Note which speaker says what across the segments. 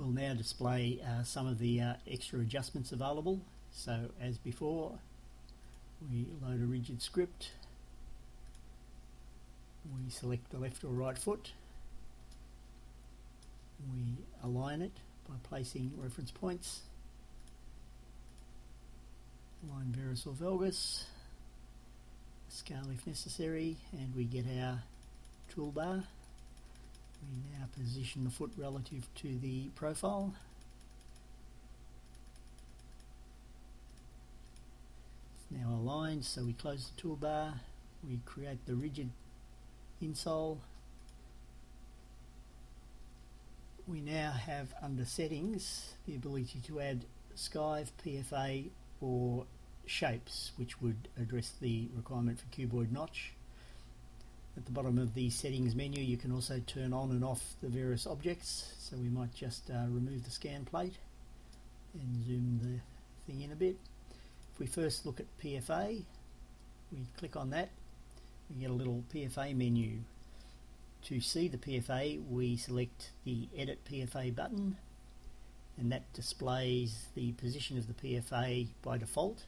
Speaker 1: will now display some of the extra adjustments available. So as before, we load a rigid script, we select the left or right foot, we align it by placing reference points, align varus or valgus, scale if necessary, and we get our toolbar. We now position the foot relative to the profile. It's now aligned, so we close the toolbar, we create the rigid insole. We now have under settings the ability to add skive, PFA or shapes, which would address the requirement for cuboid notch. At the bottom of the settings menu you can also turn on and off the various objects, so we might just remove the scan plate and zoom the thing in a bit. If we first look at PFA, we click on that, we get a little PFA menu. To see the PFA we select the Edit PFA button, and that displays the position of the PFA by default.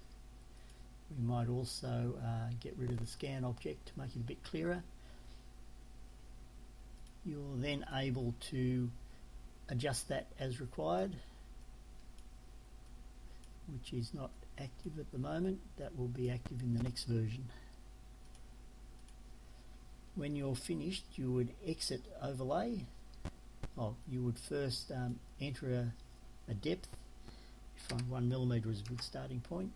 Speaker 1: We might also get rid of the scan object to make it a bit clearer. You're then able to adjust that as required, which is not active at the moment. That will be active in the next version. When you're finished, you would exit overlay. You would first enter a depth. You find 1 mm is a good starting point.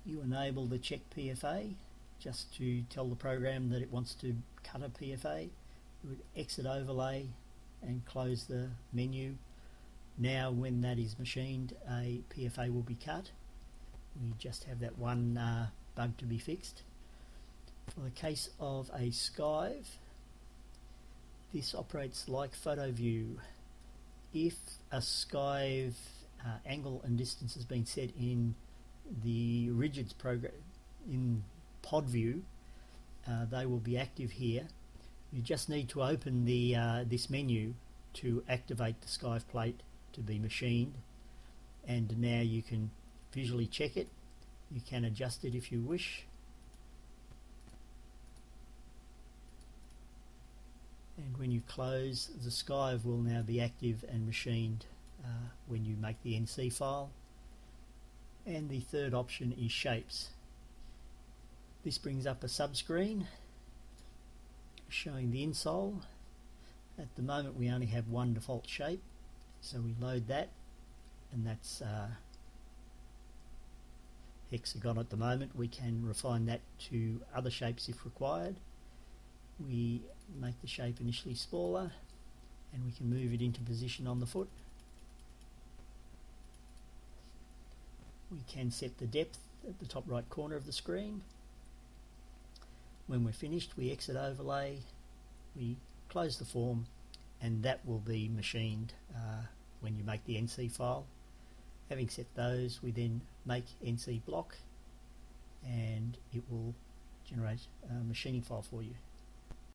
Speaker 1: You enable the check PFA just to tell the program that it wants to cut a PFA. You would exit overlay and close the menu. Now when that is machined, a PFA will be cut. We just have that one bug to be fixed. For the case of a skive, this operates like photo view. If a skive angle and distance has been set in the rigids program in pod view, they will be active here. You just need to open the this menu to activate the skive plate to be machined, and now you can visually check it. You can adjust it if you wish, and when you close, the skive will now be active and machined when you make the NC file. And the third option is shapes. This brings up a subscreen showing the insole. At the moment we only have one default shape, so we load that, and that's hexagon at the moment. We can refine that to other shapes if required. We make the shape initially smaller, and we can move it into position on the foot. We can set the depth at the top right corner of the screen. When we're finished, we exit overlay, we close the form, and that will be machined when you make the NC file. Having set those, we then make NC block, and it will generate a machining file for you.